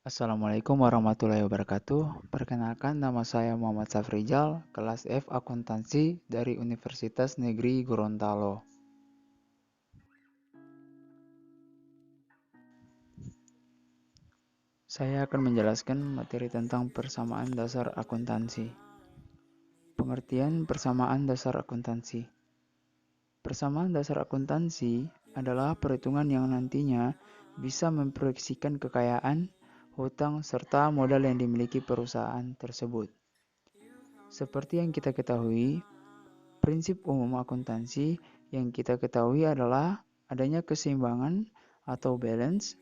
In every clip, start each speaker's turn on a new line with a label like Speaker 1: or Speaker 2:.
Speaker 1: Assalamualaikum warahmatullahi wabarakatuh. Perkenalkan, nama saya Muhammad Safrizal, kelas F Akuntansi dari Universitas Negeri Gorontalo. Saya akan menjelaskan materi tentang persamaan dasar akuntansi. Pengertian persamaan dasar akuntansi. Persamaan dasar akuntansi adalah perhitungan yang nantinya bisa memproyeksikan kekayaan, hutang, serta modal yang dimiliki perusahaan tersebut. Seperti yang kita ketahui, prinsip umum akuntansi yang kita ketahui adalah adanya keseimbangan atau balance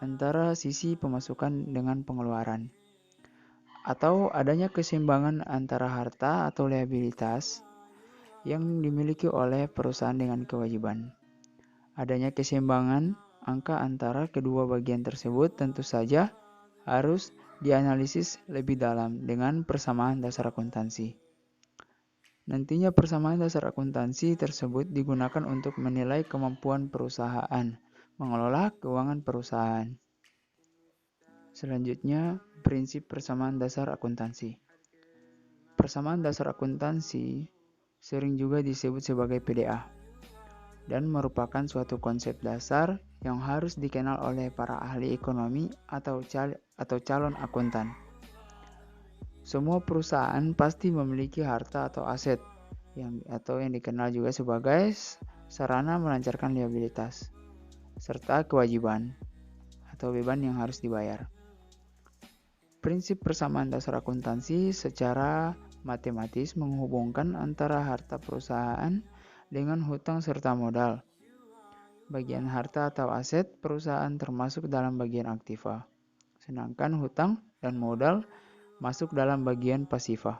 Speaker 1: antara sisi pemasukan dengan pengeluaran, atau adanya keseimbangan antara harta atau liabilitas yang dimiliki oleh perusahaan dengan kewajiban. Adanya keseimbangan angka antara kedua bagian tersebut tentu saja harus dianalisis lebih dalam dengan persamaan dasar akuntansi. Nantinya persamaan dasar akuntansi tersebut digunakan untuk menilai kemampuan perusahaan mengelola keuangan perusahaan. Selanjutnya, prinsip persamaan dasar akuntansi. Persamaan dasar akuntansi sering juga disebut sebagai PDA dan merupakan suatu konsep dasar yang harus dikenal oleh para ahli ekonomi atau calon akuntan. Semua perusahaan pasti memiliki harta atau aset yang dikenal juga sebagai sarana melancarkan liabilitas serta kewajiban atau beban yang harus dibayar. Prinsip persamaan dasar akuntansi secara matematis menghubungkan antara harta perusahaan dengan hutang serta modal. Bagian harta atau aset perusahaan termasuk dalam bagian aktiva, sedangkan hutang dan modal masuk dalam bagian pasifa.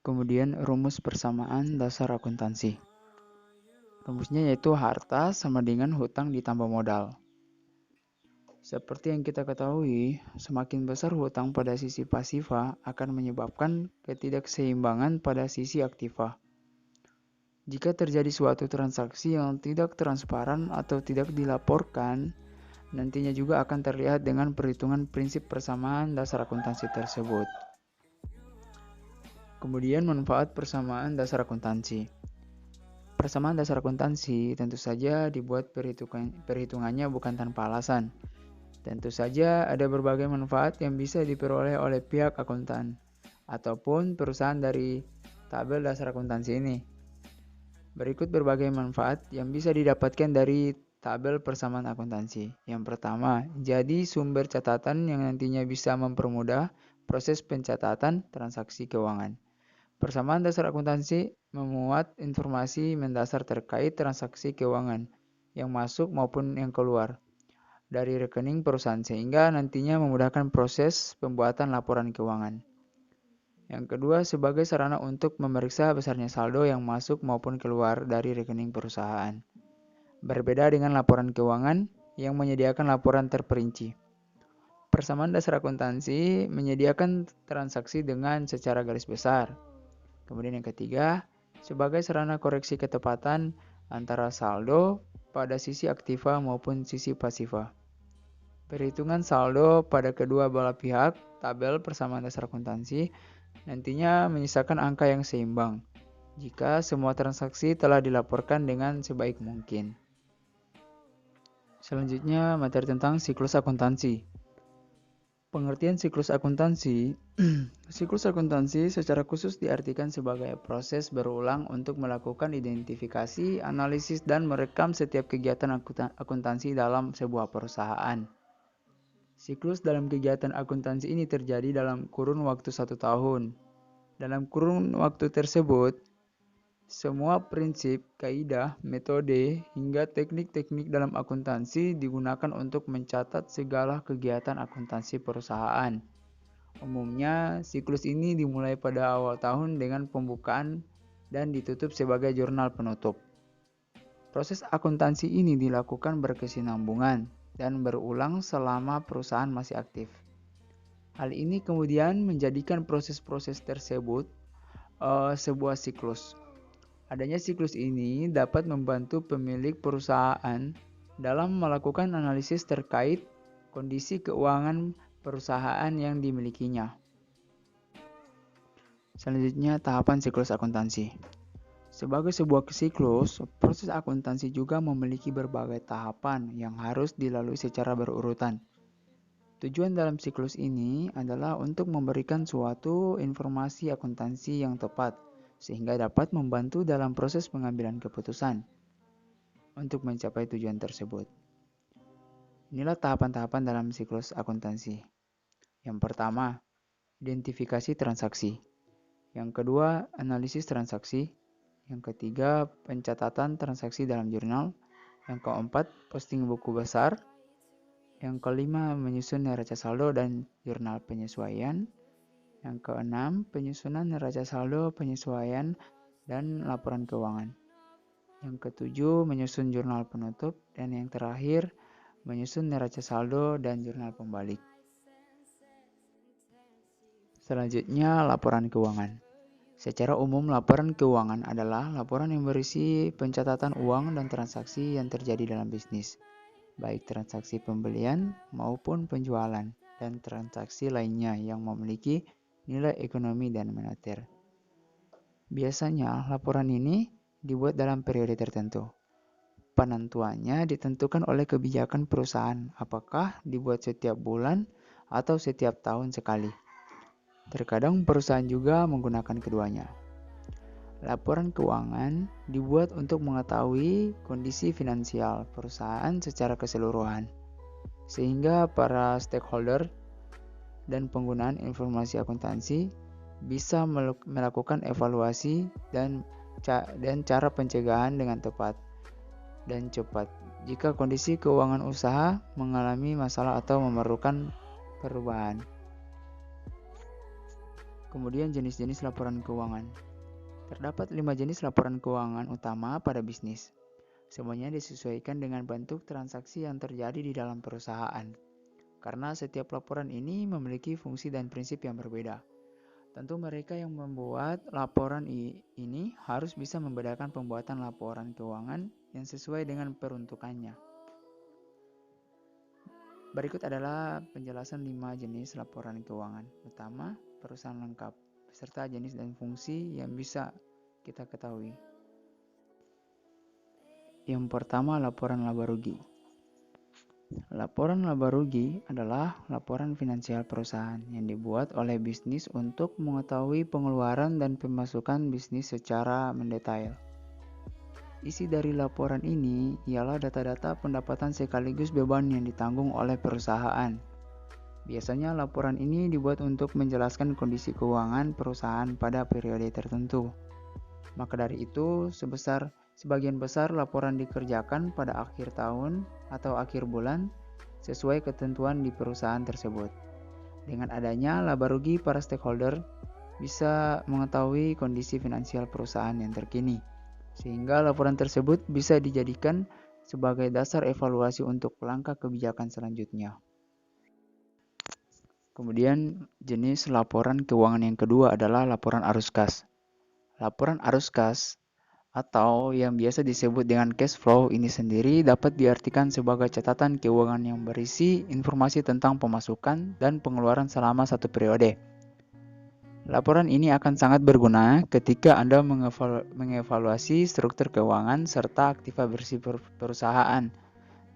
Speaker 1: Kemudian rumus persamaan dasar akuntansi. Rumusnya yaitu harta sama dengan hutang ditambah modal. Seperti yang kita ketahui, semakin besar hutang pada sisi pasifa akan menyebabkan ketidakseimbangan pada sisi aktiva. Jika terjadi suatu transaksi yang tidak transparan atau tidak dilaporkan, nantinya juga akan terlihat dengan perhitungan prinsip persamaan dasar akuntansi tersebut. Kemudian manfaat persamaan dasar akuntansi. Persamaan dasar akuntansi tentu saja dibuat perhitungannya bukan tanpa alasan. Tentu saja ada berbagai manfaat yang bisa diperoleh oleh pihak akuntan ataupun perusahaan dari tabel dasar akuntansi ini. Berikut berbagai manfaat yang bisa didapatkan dari tabel persamaan akuntansi. Yang pertama, jadi sumber catatan yang nantinya bisa mempermudah proses pencatatan transaksi keuangan. Persamaan dasar akuntansi memuat informasi mendasar terkait transaksi keuangan yang masuk maupun yang keluar dari rekening perusahaan sehingga nantinya memudahkan proses pembuatan laporan keuangan. Yang kedua, sebagai sarana untuk memeriksa besarnya saldo yang masuk maupun keluar dari rekening perusahaan. Berbeda dengan laporan keuangan yang menyediakan laporan terperinci. Persamaan dasar akuntansi menyediakan transaksi dengan secara garis besar. Kemudian yang ketiga, sebagai sarana koreksi ketepatan antara saldo pada sisi aktiva maupun sisi pasifa. Perhitungan saldo pada kedua belah pihak tabel persamaan dasar akuntansi nantinya menyisakan angka yang seimbang jika semua transaksi telah dilaporkan dengan sebaik mungkin. Selanjutnya, materi tentang siklus akuntansi. Pengertian siklus akuntansi. Siklus akuntansi secara khusus diartikan sebagai proses berulang untuk melakukan identifikasi, analisis, dan merekam setiap kegiatan akuntansi dalam sebuah perusahaan. Siklus dalam kegiatan akuntansi ini terjadi dalam kurun waktu 1 tahun. Dalam kurun waktu tersebut, semua prinsip, kaidah, metode, hingga teknik-teknik dalam akuntansi digunakan untuk mencatat segala kegiatan akuntansi perusahaan. Umumnya, siklus ini dimulai pada awal tahun dengan pembukaan dan ditutup sebagai jurnal penutup. Proses akuntansi ini dilakukan berkesinambungan dan berulang selama perusahaan masih aktif. Hal ini kemudian menjadikan proses-proses tersebut sebuah siklus. Adanya siklus ini dapat membantu pemilik perusahaan dalam melakukan analisis terkait kondisi keuangan perusahaan yang dimilikinya. Selanjutnya, tahapan siklus akuntansi. Sebagai sebuah siklus, proses akuntansi juga memiliki berbagai tahapan yang harus dilalui secara berurutan. Tujuan dalam siklus ini adalah untuk memberikan suatu informasi akuntansi yang tepat, sehingga dapat membantu dalam proses pengambilan keputusan untuk mencapai tujuan tersebut. Inilah tahapan-tahapan dalam siklus akuntansi. Yang pertama, identifikasi transaksi. Yang kedua, analisis transaksi. Yang ketiga, pencatatan transaksi dalam jurnal. Yang keempat, posting buku besar. Yang kelima, menyusun neraca saldo dan jurnal penyesuaian. Yang keenam, penyusunan neraca saldo, penyesuaian, dan laporan keuangan. Yang ketujuh, menyusun jurnal penutup. Dan yang terakhir, menyusun neraca saldo dan jurnal pembalik. Selanjutnya, laporan keuangan. Secara umum, laporan keuangan adalah laporan yang berisi pencatatan uang dan transaksi yang terjadi dalam bisnis, baik transaksi pembelian maupun penjualan, dan transaksi lainnya yang memiliki nilai ekonomi dan moneter. Biasanya, laporan ini dibuat dalam periode tertentu. Penentuannya ditentukan oleh kebijakan perusahaan, apakah dibuat setiap bulan atau setiap tahun sekali. Terkadang perusahaan juga menggunakan keduanya. Laporan keuangan dibuat untuk mengetahui kondisi finansial perusahaan secara keseluruhan, sehingga para stakeholder dan penggunaan informasi akuntansi bisa melakukan evaluasi dan cara pencegahan dengan tepat dan cepat jika kondisi keuangan usaha mengalami masalah atau memerlukan perubahan. Kemudian jenis-jenis laporan keuangan. Terdapat 5 jenis laporan keuangan utama pada bisnis. Semuanya disesuaikan dengan bentuk transaksi yang terjadi di dalam perusahaan. Karena setiap laporan ini memiliki fungsi dan prinsip yang berbeda. Tentu mereka yang membuat laporan ini harus bisa membedakan pembuatan laporan keuangan yang sesuai dengan peruntukannya. Berikut adalah penjelasan 5 jenis laporan keuangan utama perusahaan lengkap, beserta jenis dan fungsi yang bisa kita ketahui. Yang pertama, laporan laba rugi. Laporan laba rugi adalah laporan finansial perusahaan yang dibuat oleh bisnis untuk mengetahui pengeluaran dan pemasukan bisnis secara mendetail. Isi dari laporan ini ialah data-data pendapatan sekaligus beban yang ditanggung oleh perusahaan. Biasanya laporan ini dibuat untuk menjelaskan kondisi keuangan perusahaan pada periode tertentu. Maka dari itu, sebagian besar laporan dikerjakan pada akhir tahun atau akhir bulan sesuai ketentuan di perusahaan tersebut. Dengan adanya laba rugi, para stakeholder bisa mengetahui kondisi finansial perusahaan yang terkini, sehingga laporan tersebut bisa dijadikan sebagai dasar evaluasi untuk langkah kebijakan selanjutnya. Kemudian jenis laporan keuangan yang kedua adalah laporan arus kas. Laporan arus kas atau yang biasa disebut dengan cash flow ini sendiri dapat diartikan sebagai catatan keuangan yang berisi informasi tentang pemasukan dan pengeluaran selama satu periode. Laporan ini akan sangat berguna ketika Anda mengevaluasi struktur keuangan serta aktiva bersih perusahaan.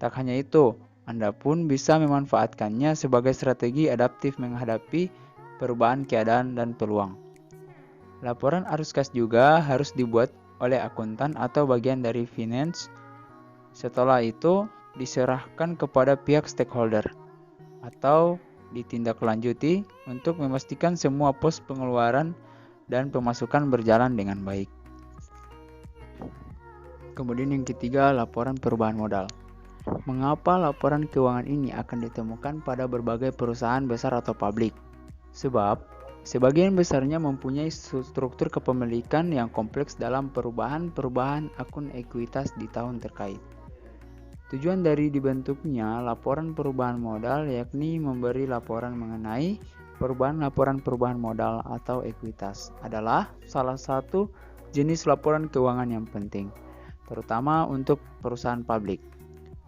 Speaker 1: Tak hanya itu, Anda pun bisa memanfaatkannya sebagai strategi adaptif menghadapi perubahan keadaan dan peluang. Laporan arus kas juga harus dibuat oleh akuntan atau bagian dari finance. Setelah itu, diserahkan kepada pihak stakeholder atau ditindaklanjuti untuk memastikan semua pos pengeluaran dan pemasukan berjalan dengan baik. Kemudian yang ketiga, laporan perubahan modal. Mengapa laporan keuangan ini akan ditemukan pada berbagai perusahaan besar atau publik? Sebab sebagian besarnya mempunyai struktur kepemilikan yang kompleks dalam perubahan akun ekuitas di tahun terkait. Tujuan dari dibentuknya laporan perubahan modal yakni memberi laporan mengenai laporan perubahan modal atau ekuitas adalah salah satu jenis laporan keuangan yang penting, terutama untuk perusahaan publik.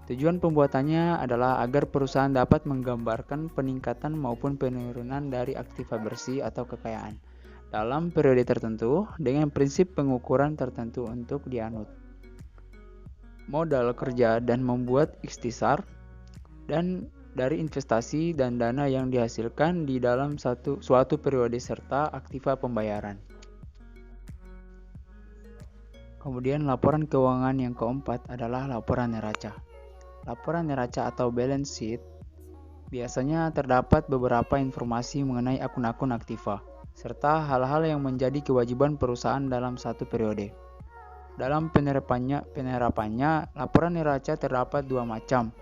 Speaker 1: Tujuan pembuatannya adalah agar perusahaan dapat menggambarkan peningkatan maupun penurunan dari aktiva bersih atau kekayaan dalam periode tertentu dengan prinsip pengukuran tertentu untuk dianut. Modal kerja dan membuat ikhtisar dan dari investasi dan dana yang dihasilkan di dalam suatu periode serta aktiva pembayaran. Kemudian laporan keuangan yang keempat adalah laporan neraca. Laporan neraca atau balance sheet biasanya terdapat beberapa informasi mengenai akun-akun aktiva, serta hal-hal yang menjadi kewajiban perusahaan dalam satu periode. Dalam penerapannya, laporan neraca terdapat dua macam,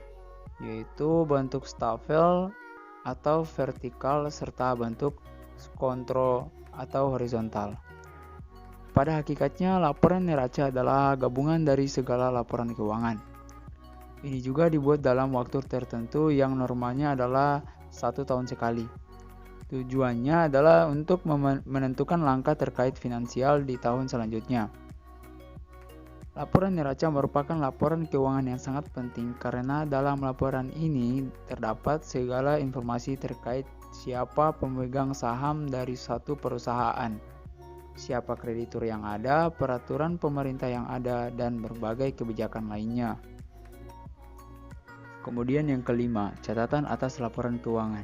Speaker 1: yaitu bentuk stafel atau vertikal serta bentuk kontrol atau horizontal. Pada hakikatnya, laporan neraca adalah gabungan dari segala laporan keuangan. Ini juga dibuat dalam waktu tertentu yang normalnya adalah 1 tahun sekali. Tujuannya adalah untuk menentukan langkah terkait finansial di tahun selanjutnya. Laporan neraca merupakan laporan keuangan yang sangat penting karena dalam laporan ini terdapat segala informasi terkait siapa pemegang saham dari satu perusahaan, siapa kreditur yang ada, peraturan pemerintah yang ada, dan berbagai kebijakan lainnya. Kemudian yang kelima, catatan atas laporan keuangan.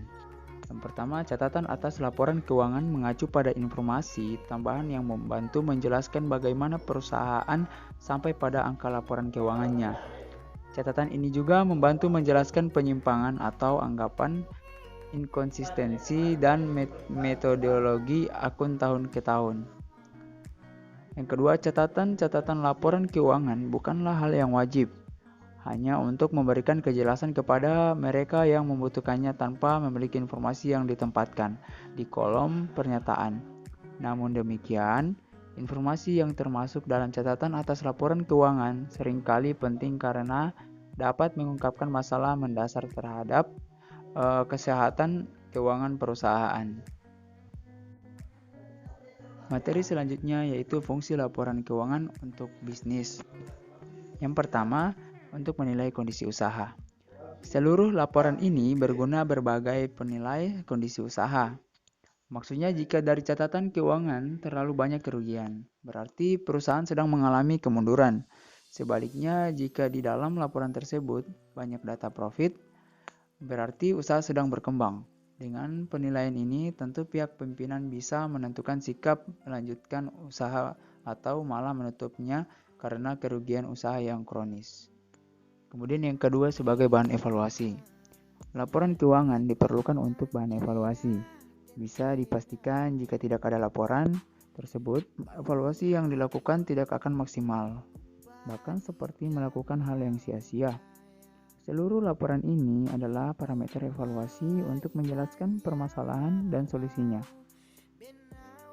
Speaker 1: Yang pertama, catatan atas laporan keuangan mengacu pada informasi tambahan yang membantu menjelaskan bagaimana perusahaan sampai pada angka laporan keuangannya. Catatan ini juga membantu menjelaskan penyimpangan atau anggapan inkonsistensi dan metodologi akun tahun ke tahun. Yang kedua, catatan laporan keuangan bukanlah hal yang wajib, hanya untuk memberikan kejelasan kepada mereka yang membutuhkannya tanpa memiliki informasi yang ditempatkan di kolom pernyataan. Namun demikian, informasi yang termasuk dalam catatan atas laporan keuangan seringkali penting karena dapat mengungkapkan masalah mendasar terhadap kesehatan keuangan perusahaan. Materi selanjutnya yaitu fungsi laporan keuangan untuk bisnis. Yang pertama, untuk menilai kondisi usaha. Seluruh laporan ini berguna berbagai penilai kondisi usaha. Maksudnya jika dari catatan keuangan terlalu banyak kerugian, berarti perusahaan sedang mengalami kemunduran. Sebaliknya, jika di dalam laporan tersebut banyak data profit, berarti usaha sedang berkembang. Dengan penilaian ini, tentu pihak pimpinan bisa menentukan sikap melanjutkan usaha atau malah menutupnya karena kerugian usaha yang kronis. Kemudian yang kedua sebagai bahan evaluasi. Laporan keuangan diperlukan untuk bahan evaluasi. Bisa dipastikan jika tidak ada laporan tersebut, evaluasi yang dilakukan tidak akan maksimal. Bahkan seperti melakukan hal yang sia-sia. Seluruh laporan ini adalah parameter evaluasi untuk menjelaskan permasalahan dan solusinya.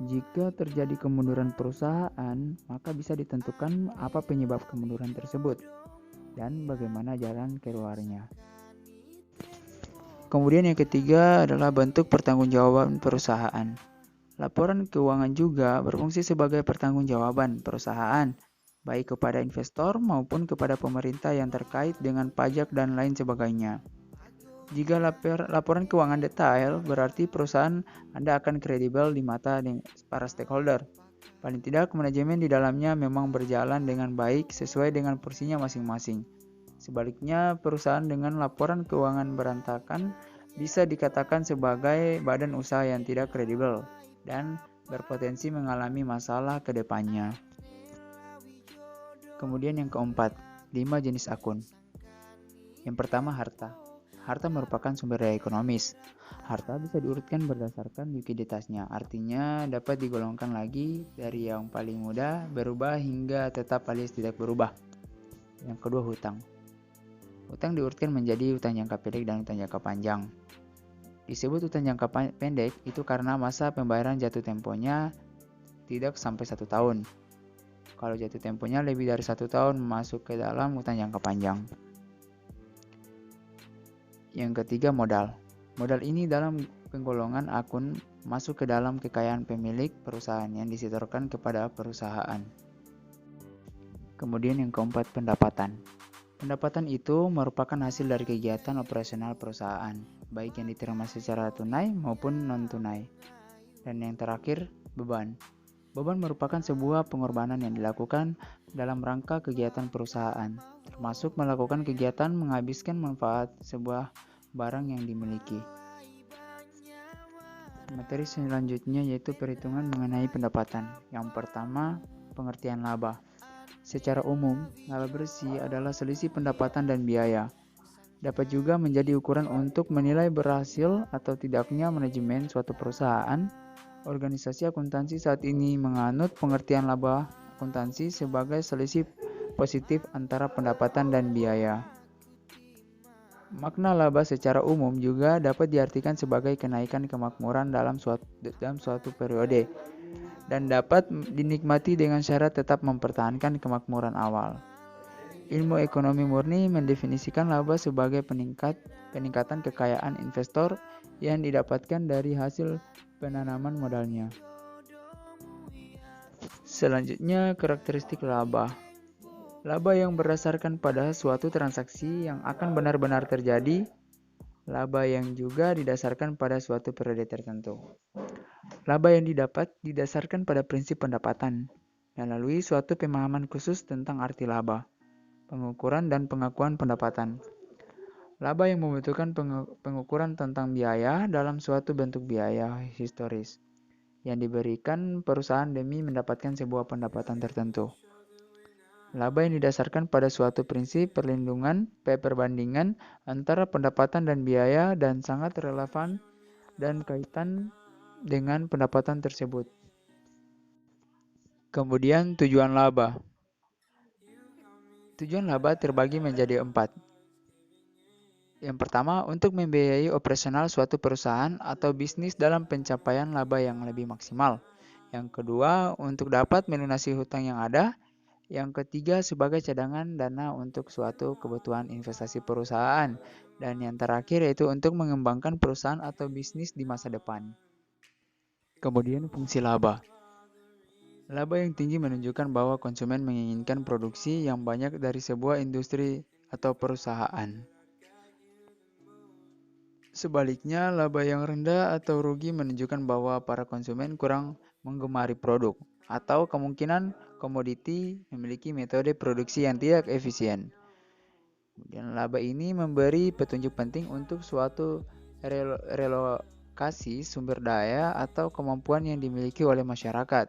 Speaker 1: Jika terjadi kemunduran perusahaan, maka bisa ditentukan apa penyebab kemunduran tersebut dan bagaimana jalan keluarnya. Kemudian yang ketiga adalah bentuk pertanggungjawaban perusahaan. Laporan keuangan juga berfungsi sebagai pertanggungjawaban perusahaan, baik kepada investor maupun kepada pemerintah yang terkait dengan pajak dan lain sebagainya. Jika laporan keuangan detail, berarti perusahaan Anda akan kredibel di mata para stakeholder. Paling tidak, manajemen di dalamnya memang berjalan dengan baik sesuai dengan porsinya masing-masing. Sebaliknya, perusahaan dengan laporan keuangan berantakan bisa dikatakan sebagai badan usaha yang tidak kredibel dan berpotensi mengalami masalah ke depannya. Kemudian yang keempat, 5 jenis akun. Yang pertama, harta. Harta merupakan sumber daya ekonomis. Harta bisa diurutkan berdasarkan likuiditasnya, artinya dapat digolongkan lagi dari yang paling mudah, berubah hingga tetap alias tidak berubah. Yang kedua, hutang. Hutang diurutkan menjadi hutang jangka pendek dan hutang jangka panjang. Disebut hutang jangka pendek itu karena masa pembayaran jatuh temponya tidak sampai 1 tahun. Kalau jatuh temponya lebih dari 1 tahun masuk ke dalam hutang jangka panjang. Yang ketiga, modal. Modal ini dalam penggolongan akun masuk ke dalam kekayaan pemilik perusahaan yang disetorkan kepada perusahaan. Kemudian yang keempat, pendapatan. Pendapatan itu merupakan hasil dari kegiatan operasional perusahaan, baik yang diterima secara tunai maupun non-tunai. Dan yang terakhir, beban. Beban merupakan sebuah pengorbanan yang dilakukan dalam rangka kegiatan perusahaan, termasuk melakukan kegiatan menghabiskan manfaat sebuah barang yang dimiliki. Materi selanjutnya yaitu perhitungan mengenai pendapatan. Yang pertama, pengertian laba. Secara umum, laba bersih adalah selisih pendapatan dan biaya. Dapat juga menjadi ukuran untuk menilai berhasil atau tidaknya manajemen suatu perusahaan. Organisasi akuntansi saat ini menganut pengertian laba akuntansi sebagai selisih positif antara pendapatan dan biaya. Makna laba secara umum juga dapat diartikan sebagai kenaikan kemakmuran dalam suatu periode dan dapat dinikmati dengan syarat tetap mempertahankan kemakmuran awal. Ilmu ekonomi murni mendefinisikan laba sebagai peningkatan kekayaan investor yang didapatkan dari hasil penanaman modalnya. Selanjutnya, karakteristik laba. Laba yang berdasarkan pada suatu transaksi yang akan benar-benar terjadi. Laba yang juga didasarkan pada suatu periode tertentu. Laba yang didapat didasarkan pada prinsip pendapatan, melalui suatu pemahaman khusus tentang arti laba, pengukuran dan pengakuan pendapatan. Laba yang membutuhkan pengukuran tentang biaya dalam suatu bentuk biaya historis yang diberikan perusahaan demi mendapatkan sebuah pendapatan tertentu. Laba yang didasarkan pada suatu prinsip perbandingan antara pendapatan dan biaya dan sangat relevan dan kaitan dengan pendapatan tersebut. Kemudian tujuan laba. Tujuan laba terbagi menjadi 4. Yang pertama, untuk membiayai operasional suatu perusahaan atau bisnis dalam pencapaian laba yang lebih maksimal. Yang kedua, untuk dapat melunasi hutang yang ada. Yang ketiga, sebagai cadangan dana untuk suatu kebutuhan investasi perusahaan. Dan yang terakhir yaitu untuk mengembangkan perusahaan atau bisnis di masa depan. Kemudian fungsi laba. Laba yang tinggi menunjukkan bahwa konsumen menginginkan produksi yang banyak dari sebuah industri atau perusahaan. Sebaliknya, laba yang rendah atau rugi menunjukkan bahwa para konsumen kurang menggemari produk atau kemungkinan komoditi memiliki metode produksi yang tidak efisien. Kemudian laba ini memberi petunjuk penting untuk suatu relokasi sumber daya atau kemampuan yang dimiliki oleh masyarakat.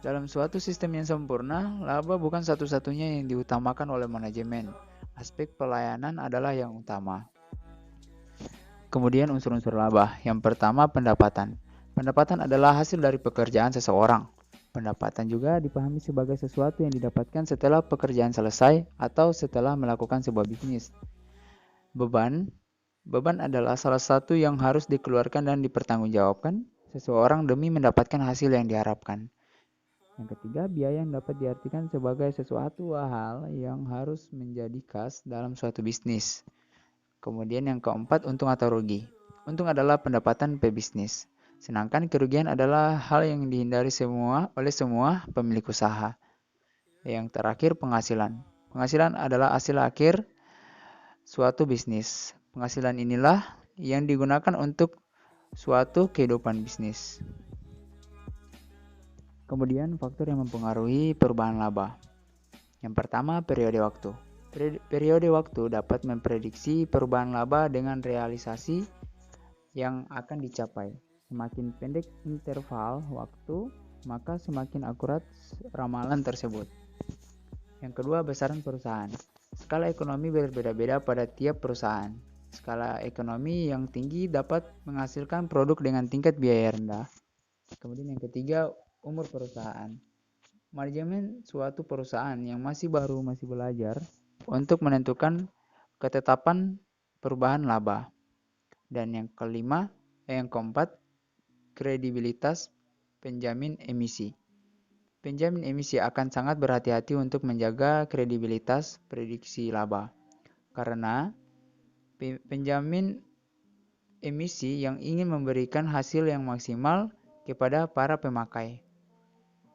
Speaker 1: Dalam suatu sistem yang sempurna, laba bukan satu-satunya yang diutamakan oleh manajemen. Aspek pelayanan adalah yang utama. Kemudian unsur-unsur laba. Yang pertama, pendapatan. Pendapatan adalah hasil dari pekerjaan seseorang. Pendapatan juga dipahami sebagai sesuatu yang didapatkan setelah pekerjaan selesai atau setelah melakukan sebuah bisnis. Beban. Beban adalah salah satu yang harus dikeluarkan dan dipertanggungjawabkan seseorang demi mendapatkan hasil yang diharapkan. Yang ketiga, biaya yang dapat diartikan sebagai sesuatu hal yang harus menjadi khas dalam suatu bisnis. Kemudian yang keempat, untung atau rugi. Untung adalah pendapatan pebisnis. Sedangkan kerugian adalah hal yang dihindari oleh semua pemilik usaha. Yang terakhir, penghasilan. Penghasilan adalah hasil akhir suatu bisnis. Penghasilan inilah yang digunakan untuk suatu kehidupan bisnis. Kemudian faktor yang mempengaruhi perubahan laba. Yang pertama, periode waktu. Periode waktu dapat memprediksi perubahan laba dengan realisasi yang akan dicapai. Semakin pendek interval waktu, maka semakin akurat ramalan tersebut. Yang kedua, besaran perusahaan. Skala ekonomi berbeda-beda pada tiap perusahaan. Skala ekonomi yang tinggi dapat menghasilkan produk dengan tingkat biaya rendah. Kemudian yang ketiga, umur perusahaan. Manajemen suatu perusahaan yang masih belajar untuk menentukan ketetapan perubahan laba. Dan yang keempat, kredibilitas penjamin emisi. Penjamin emisi akan sangat berhati-hati untuk menjaga kredibilitas prediksi laba. Karena penjamin emisi yang ingin memberikan hasil yang maksimal kepada para pemakai.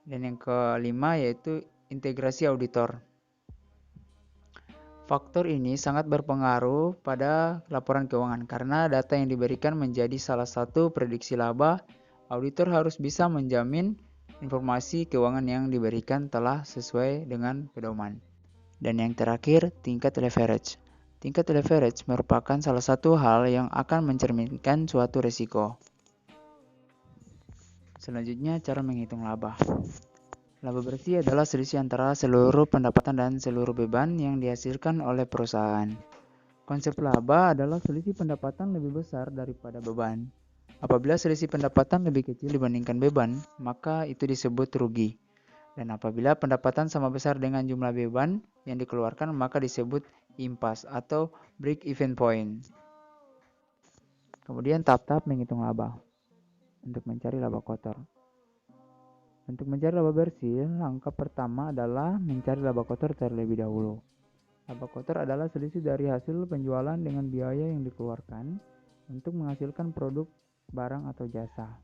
Speaker 1: Dan yang kelima yaitu integrasi auditor. Faktor ini sangat berpengaruh pada laporan keuangan karena data yang diberikan menjadi salah satu prediksi laba. Auditor harus bisa menjamin informasi keuangan yang diberikan telah sesuai dengan pedoman. Dan yang terakhir, tingkat leverage. Tingkat leverage merupakan salah satu hal yang akan mencerminkan suatu risiko. Selanjutnya, cara menghitung laba. Laba bersih adalah selisih antara seluruh pendapatan dan seluruh beban yang dihasilkan oleh perusahaan. Konsep laba adalah selisih pendapatan lebih besar daripada beban. Apabila selisih pendapatan lebih kecil dibandingkan beban, maka itu disebut rugi. Dan apabila pendapatan sama besar dengan jumlah beban yang dikeluarkan, maka disebut impasse atau break-even point. Kemudian tahap-tahap menghitung laba. Untuk mencari laba kotor. Untuk mencari laba bersih, langkah pertama adalah mencari laba kotor terlebih dahulu. Laba kotor adalah selisih dari hasil penjualan dengan biaya yang dikeluarkan untuk menghasilkan produk, barang, atau jasa.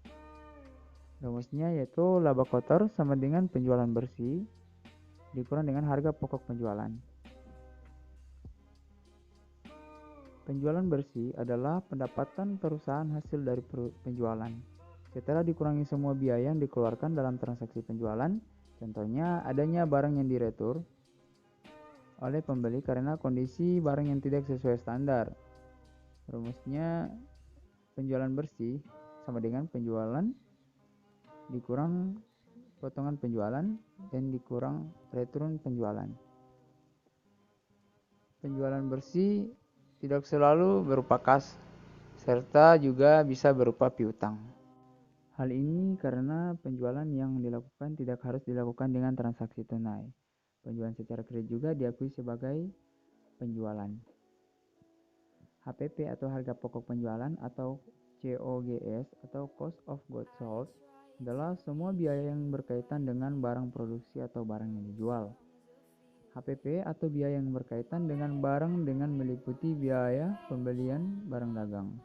Speaker 1: Rumusnya yaitu laba kotor sama dengan penjualan bersih dikurang dengan harga pokok penjualan. Penjualan bersih adalah pendapatan perusahaan hasil dari penjualan. Setelah dikurangi semua biaya yang dikeluarkan dalam transaksi penjualan, contohnya adanya barang yang diretur oleh pembeli karena kondisi barang yang tidak sesuai standar. Rumusnya penjualan bersih sama dengan penjualan dikurang potongan penjualan dan dikurang return penjualan. Penjualan bersih tidak selalu berupa kas, serta juga bisa berupa piutang. Hal ini karena penjualan yang dilakukan tidak harus dilakukan dengan transaksi tunai. Penjualan secara kredit juga diakui sebagai penjualan. HPP atau harga pokok penjualan atau COGS atau cost of goods sold adalah semua biaya yang berkaitan dengan barang produksi atau barang yang dijual. HPP atau biaya yang berkaitan dengan barang dengan meliputi biaya pembelian barang dagang,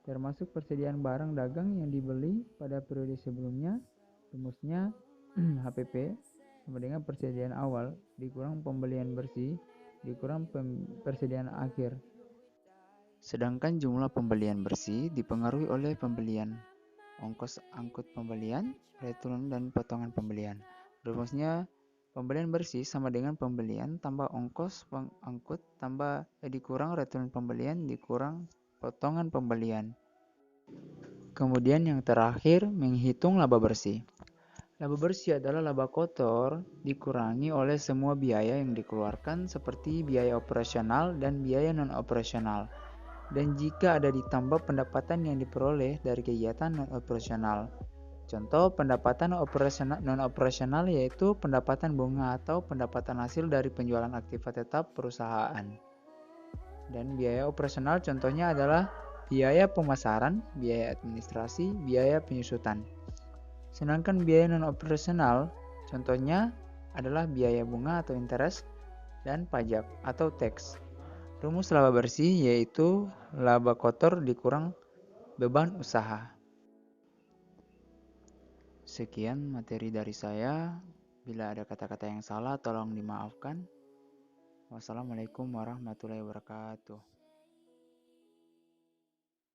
Speaker 1: termasuk persediaan barang dagang yang dibeli pada periode sebelumnya. Rumusnya HPP sama dengan persediaan awal dikurang pembelian bersih dikurang persediaan akhir. Sedangkan jumlah pembelian bersih dipengaruhi oleh pembelian, ongkos angkut pembelian, return, dan potongan pembelian. Rumusnya pembelian bersih sama dengan pembelian tambah ongkos angkut tambah dikurang return pembelian dikurang potongan pembelian. Kemudian yang terakhir, menghitung laba bersih. Laba bersih adalah laba kotor dikurangi oleh semua biaya yang dikeluarkan seperti biaya operasional dan biaya non-operasional. Dan jika ada ditambah pendapatan yang diperoleh dari kegiatan non-operasional. Contoh pendapatan non-operasional yaitu pendapatan bunga atau pendapatan hasil dari penjualan aktiva tetap perusahaan. Dan biaya operasional contohnya adalah biaya pemasaran, biaya administrasi, biaya penyusutan. Sedangkan biaya non-operasional contohnya adalah biaya bunga atau interest dan pajak atau tax. Rumus laba bersih yaitu laba kotor dikurang beban usaha. Sekian materi dari saya. Bila ada kata-kata yang salah tolong dimaafkan. Wassalamualaikum warahmatullahi wabarakatuh.